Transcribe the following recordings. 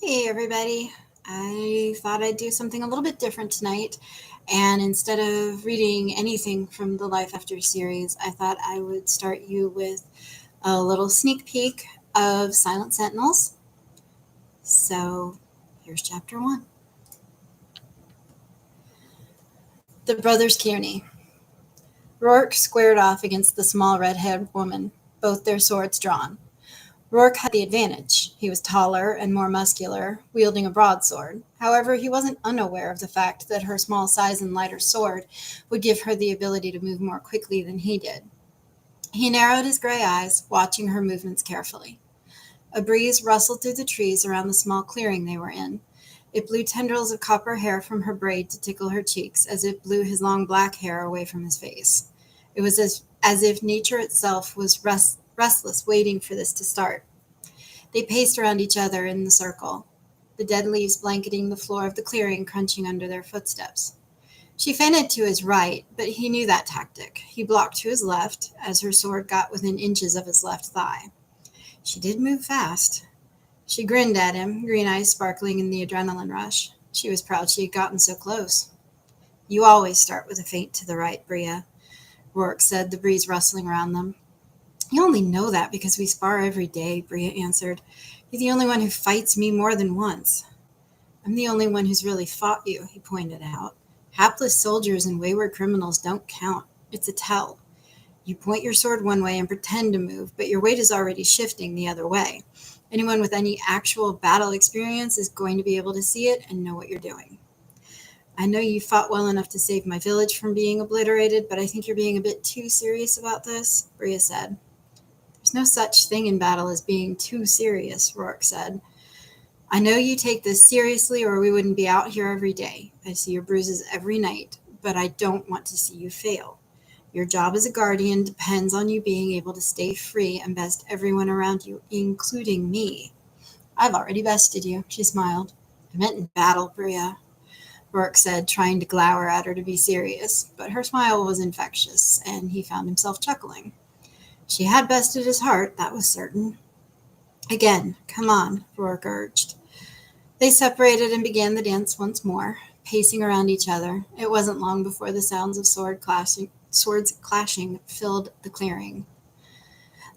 Hey, everybody. I thought I'd do something a little bit different tonight. And instead of reading anything from the Life After series, I thought I would start you with a little sneak peek of Silent Sentinels. So here's chapter 1. The Brothers Kearney. Rourke squared off against the small red-haired woman, both their swords drawn. Rourke had the advantage. He was taller and more muscular, wielding a broadsword. However, he wasn't unaware of the fact that her small size and lighter sword would give her the ability to move more quickly than he did. He narrowed his gray eyes, watching her movements carefully. A breeze rustled through the trees around the small clearing they were in. It blew tendrils of copper hair from her braid to tickle her cheeks, as it blew his long black hair away from his face. It was as if nature itself was restless, waiting for this to start. They paced around each other in the circle, the dead leaves blanketing the floor of the clearing, crunching under their footsteps. She feinted to his right, but he knew that tactic. He blocked to his left as her sword got within inches of his left thigh. She did move fast. She grinned at him, green eyes sparkling in the adrenaline rush. She was proud she had gotten so close. "You always start with a feint to the right, Bria," Rourke said, the breeze rustling around them. "You only know that because we spar every day," Bria answered. "You're the only one who fights me more than once." "I'm the only one who's really fought you," he pointed out. "Hapless soldiers and wayward criminals don't count. It's a tell. You point your sword one way and pretend to move, but your weight is already shifting the other way. Anyone with any actual battle experience is going to be able to see it and know what you're doing." "I know you fought well enough to save my village from being obliterated, but I think you're being a bit too serious about this," Bria said. "There's no such thing in battle as being too serious," Rourke said. "I know you take this seriously or we wouldn't be out here every day. I see your bruises every night, but I don't want to see you fail. Your job as a guardian depends on you being able to stay free and best everyone around you, including me." "I've already bested you," she smiled. "I meant in battle, Bria," Rourke said, trying to glower at her to be serious, but her smile was infectious, and he found himself chuckling. She had bested his heart, that was certain. "Again, come on," Rourke urged. They separated and began the dance once more, pacing around each other. It wasn't long before the sounds of swords clashing filled the clearing.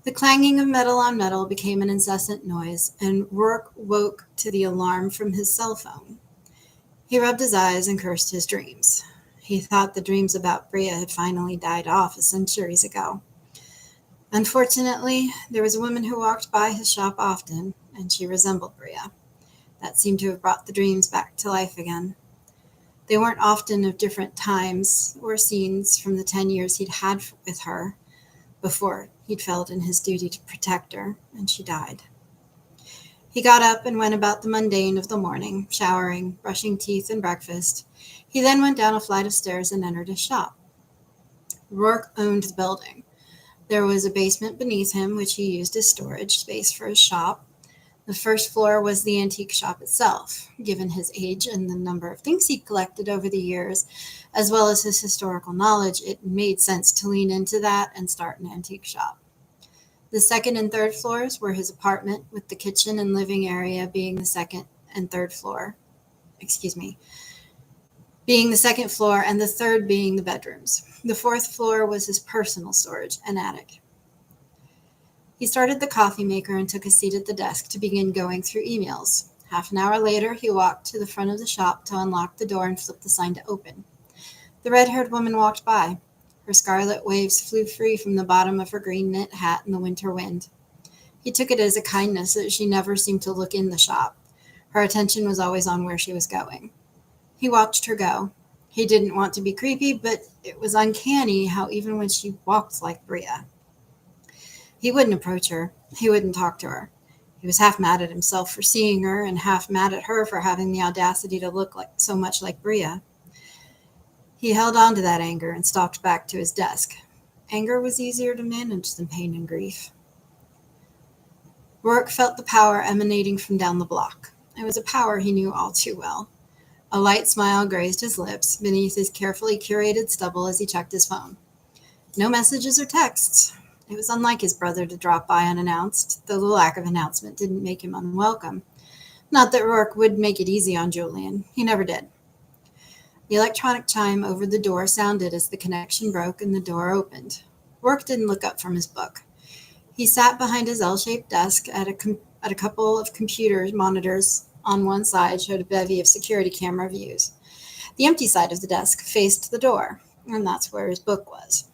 The clanging of metal on metal became an incessant noise, and Rourke woke to the alarm from his cell phone. He rubbed his eyes and cursed his dreams. He thought the dreams about Bria had finally died off centuries ago. Unfortunately, there was a woman who walked by his shop often, and she resembled Bria. That seemed to have brought the dreams back to life again. They weren't often of different times or scenes from the 10 years he'd had with her before he'd felt in his duty to protect her, and she died. He got up and went about the mundane of the morning, showering, brushing teeth, and breakfast. He then went down a flight of stairs and entered his shop. Rourke owned the building. There was a basement beneath him, which he used as storage space for his shop. The first floor was the antique shop itself. Given his age and the number of things he'd collected over the years, as well as his historical knowledge, it made sense to lean into that and start an antique shop. The second and third floors were his apartment, with the kitchen and living area being the second and third floor. Being the second floor and the third being the bedrooms. The fourth floor was his personal storage, an attic. He started the coffee maker and took a seat at the desk to begin going through emails. Half an hour later, he walked to the front of the shop to unlock the door and flip the sign to open. The red-haired woman walked by. Her scarlet waves flew free from the bottom of her green knit hat in the winter wind. He took it as a kindness that she never seemed to look in the shop. Her attention was always on where she was going. He watched her go. He didn't want to be creepy, but it was uncanny how even when she walked like Bria, he wouldn't approach her. He wouldn't talk to her. He was half mad at himself for seeing her and half mad at her for having the audacity to look like so much like Bria. He held on to that anger and stalked back to his desk. Anger was easier to manage than pain and grief. Rourke felt the power emanating from down the block. It was a power he knew all too well. A light smile grazed his lips beneath his carefully curated stubble as he checked his phone. No messages or texts. It was unlike his brother to drop by unannounced, though the lack of announcement didn't make him unwelcome. Not that Rourke would make it easy on Julian. He never did. The electronic chime over the door sounded as the connection broke and the door opened. Rourke didn't look up from his book. He sat behind his L-shaped desk at a couple of computer monitors on one side showed a bevy of security camera views. The empty side of the desk faced the door, and that's where his book was.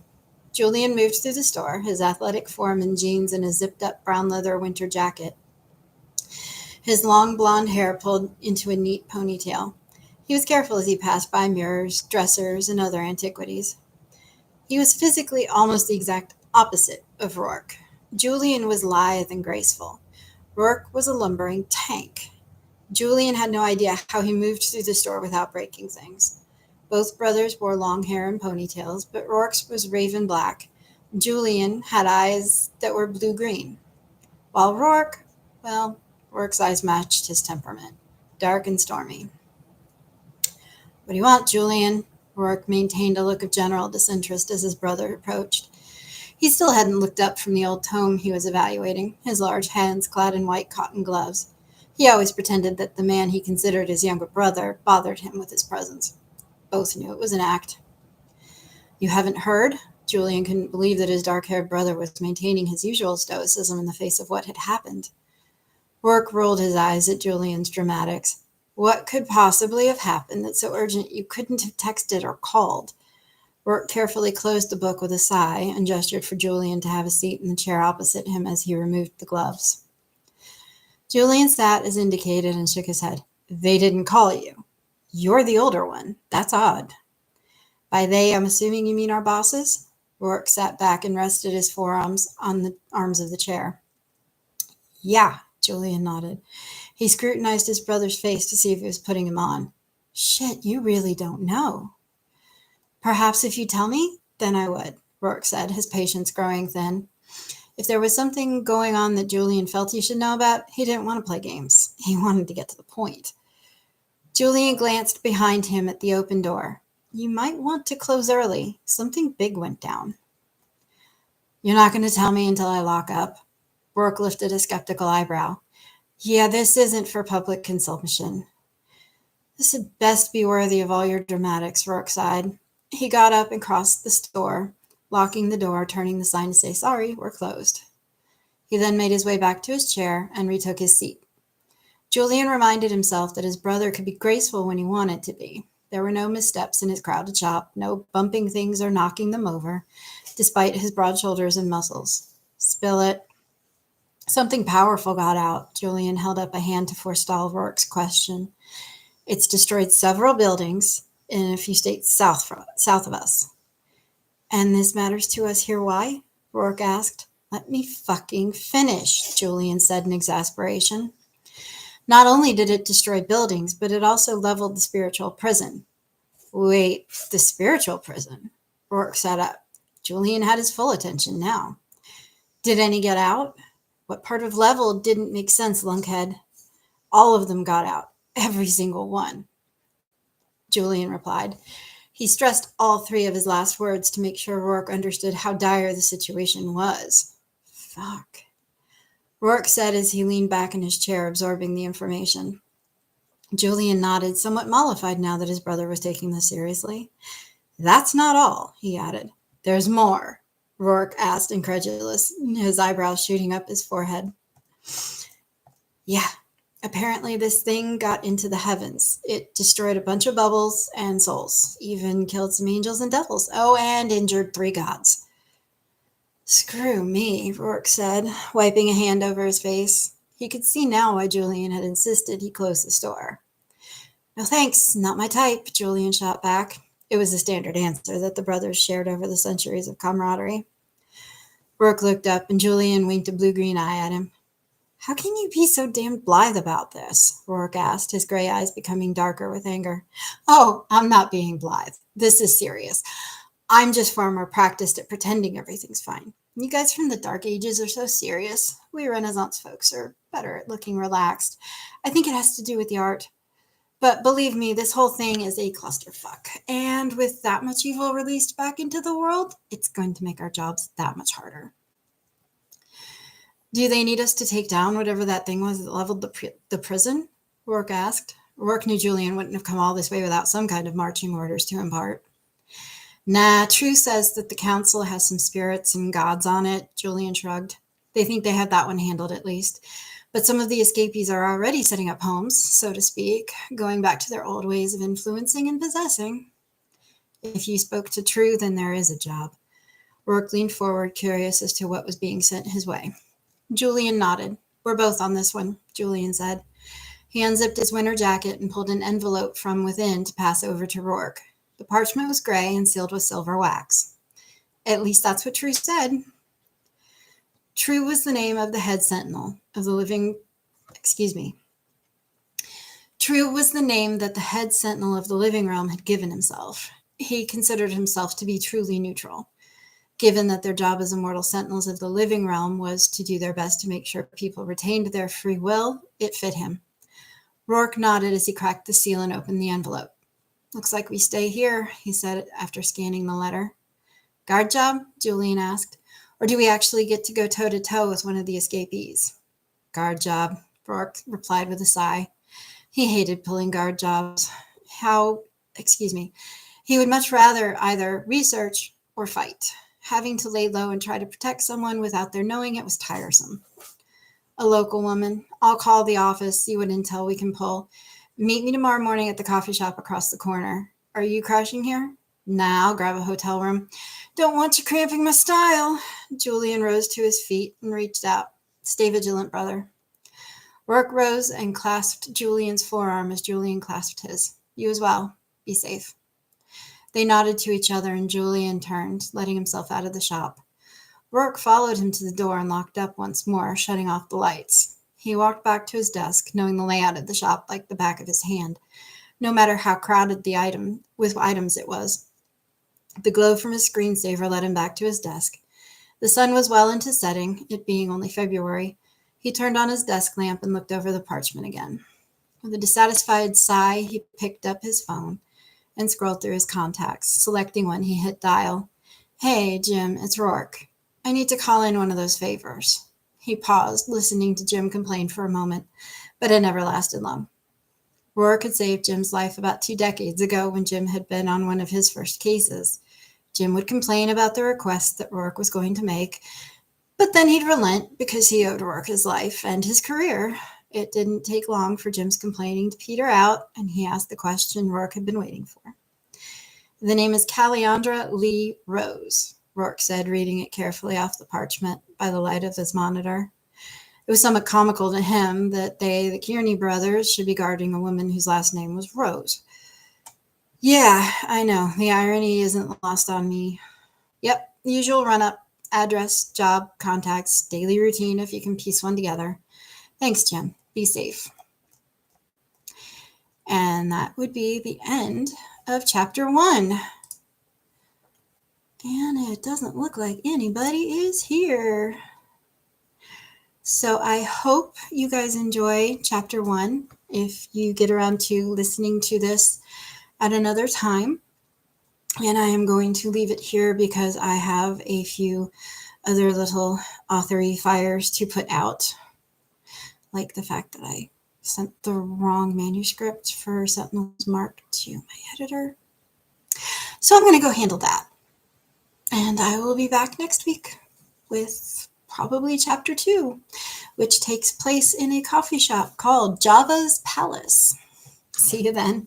Julian moved through the store, his athletic form in jeans and a zipped-up brown leather winter jacket, his long blonde hair pulled into a neat ponytail. He was careful as he passed by mirrors, dressers, and other antiquities. He was physically almost the exact opposite of Rourke. Julian was lithe and graceful. Rourke was a lumbering tank. Julian had no idea how he moved through the store without breaking things. Both brothers wore long hair and ponytails, but Rourke's was raven black. Julian had eyes that were blue-green. While Rourke's eyes matched his temperament, dark and stormy. "What do you want, Julian?" Rourke maintained a look of general disinterest as his brother approached. He still hadn't looked up from the old tome he was evaluating, his large hands clad in white cotton gloves. He always pretended that the man he considered his younger brother bothered him with his presence. Both knew it was an act. "You haven't heard?" Julian couldn't believe that his dark-haired brother was maintaining his usual stoicism in the face of what had happened. Rourke rolled his eyes at Julian's dramatics. What could possibly have happened that's so urgent you couldn't have texted or called? Rourke carefully closed the book with a sigh and gestured for Julian to have a seat in the chair opposite him as he removed the gloves. Julian sat as indicated and shook his head. "They didn't call you. You're the older one. That's odd." "By they, I'm assuming you mean our bosses?" Rourke sat back and rested his forearms on the arms of the chair. "Yeah," Julian nodded. He scrutinized his brother's face to see if he was putting him on. "Shit, you really don't know." "Perhaps if you tell me, then I would," Rourke said, his patience growing thin. If there was something going on that Julian felt he should know about, he didn't want to play games. He wanted to get to the point. Julian glanced behind him at the open door. "You might want to close early. Something big went down." "You're not going to tell me until I lock up?" Rourke lifted a skeptical eyebrow. "Yeah, this isn't for public consumption." "This had best be worthy of all your dramatics," Rourke sighed. He got up and crossed the store, locking the door, turning the sign to say, "Sorry, we're closed." He then made his way back to his chair and retook his seat. Julian reminded himself that his brother could be graceful when he wanted to be. There were no missteps in his crowded shop, no bumping things or knocking them over, despite his broad shoulders and muscles. "Spill it." "Something powerful got out." Julian held up a hand to forestall Rourke's question. "It's destroyed several buildings in a few states south of us." "And this matters to us here, why?" Rourke asked. "Let me fucking finish," Julian said in exasperation. "Not only did it destroy buildings, but it also leveled the spiritual prison." "Wait, the spiritual prison?" Rourke sat up. Julian had his full attention now. "Did any get out?" "What part of level didn't make sense, lunkhead?" "All of them got out. Every single one," Julian replied. He stressed all three of his last words to make sure Rourke understood how dire the situation was. "Fuck," Rourke said as he leaned back in his chair, absorbing the information. Julian nodded, somewhat mollified now that his brother was taking this seriously. "That's not all," he added. "There's more?" Rourke asked, incredulous, his eyebrows shooting up his forehead. "Yeah. Apparently this thing got into the heavens. It destroyed a bunch of bubbles and souls, even killed some angels and devils. Oh, and injured 3 gods." "Screw me," Rourke said, wiping a hand over his face. He could see now why Julian had insisted he close the store. "No thanks, not my type," Julian shot back. It was the standard answer that the brothers shared over the centuries of camaraderie. Rourke looked up, and Julian winked a blue-green eye at him. "How can you be so damned blithe about this?" Rourke asked, his gray eyes becoming darker with anger. "Oh, I'm not being blithe. This is serious. I'm just far more practiced at pretending everything's fine. You guys from the Dark Ages are so serious. We Renaissance folks are better at looking relaxed. I think it has to do with the art. But believe me, this whole thing is a clusterfuck. And with that much evil released back into the world, it's going to make our jobs that much harder." "Do they need us to take down whatever that thing was that leveled the prison?" Rourke asked. Rourke knew Julian wouldn't have come all this way without some kind of marching orders to impart. Nah, True says that the council has some spirits and gods on it, Julian shrugged. They think they have that one handled at least. But some of the escapees are already setting up homes, so to speak, going back to their old ways of influencing and possessing. If you spoke to True, then there is a job. Rourke leaned forward, curious as to what was being sent his way. Julian nodded. We're both on this one, Julian said. He unzipped his winter jacket and pulled an envelope from within to pass over to Rourke. The parchment was gray and sealed with silver wax. At least that's what True said. True was the name of the head sentinel of the living... True was the name that the head sentinel of the living realm had given himself. He considered himself to be truly neutral. Given that their job as immortal sentinels of the living realm was to do their best to make sure people retained their free will, it fit him. Rourke nodded as he cracked the seal and opened the envelope. Looks like we stay here, he said after scanning the letter. Guard job? Julian asked. Or do we actually get to go toe-to-toe with one of the escapees? Guard job, Rourke replied with a sigh. He hated pulling guard jobs. He would much rather either research or fight. Having to lay low and try to protect someone without their knowing it was tiresome. A local woman. I'll call the office, see what intel we can pull. Meet me tomorrow morning at the coffee shop across the corner. Are you crashing here? Nah, I'll grab a hotel room. Don't want you cramping my style. Julian rose to his feet and reached out. Stay vigilant, brother. Rourke rose and clasped Julian's forearm as Julian clasped his. You as well. Be safe. They nodded to each other and Julian turned, letting himself out of the shop. Rourke followed him to the door and locked up once more, shutting off the lights. He walked back to his desk, knowing the layout of the shop like the back of his hand, no matter how crowded with items it was. The glow from his screensaver led him back to his desk. The sun was well into setting, it being only February. He turned on his desk lamp and looked over the parchment again. With a dissatisfied sigh, he picked up his phone and scrolled through his contacts. Selecting one, he hit dial. Hey, Jim, it's Rourke. I need to call in one of those favors. He paused, listening to Jim complain for a moment, but it never lasted long. Rourke had saved Jim's life about 2 decades ago when Jim had been on one of his first cases. Jim would complain about the request that Rourke was going to make, but then he'd relent because he owed Rourke his life and his career. It didn't take long for Jim's complaining to peter out, and he asked the question Rourke had been waiting for. The name is Caliandra Lee Rose, Rourke said, reading it carefully off the parchment by the light of his monitor. It was somewhat comical to him that they, the Kearney brothers, should be guarding a woman whose last name was Rose. Yeah, I know. The irony isn't lost on me. Yep, usual run-up. Address, job, contacts, daily routine if you can piece one together. Thanks, Jim. Be safe. And that would be the end of chapter 1. And it doesn't look like anybody is here. So I hope you guys enjoy chapter 1. If you get around to listening to this at another time. And I am going to leave it here because I have a few other little authory fires to put out. Like the fact that I sent the wrong manuscript for Sentinels Mark to my editor. So I'm going to go handle that. And I will be back next week with probably chapter 2, which takes place in a coffee shop called Java's Palace. See you then.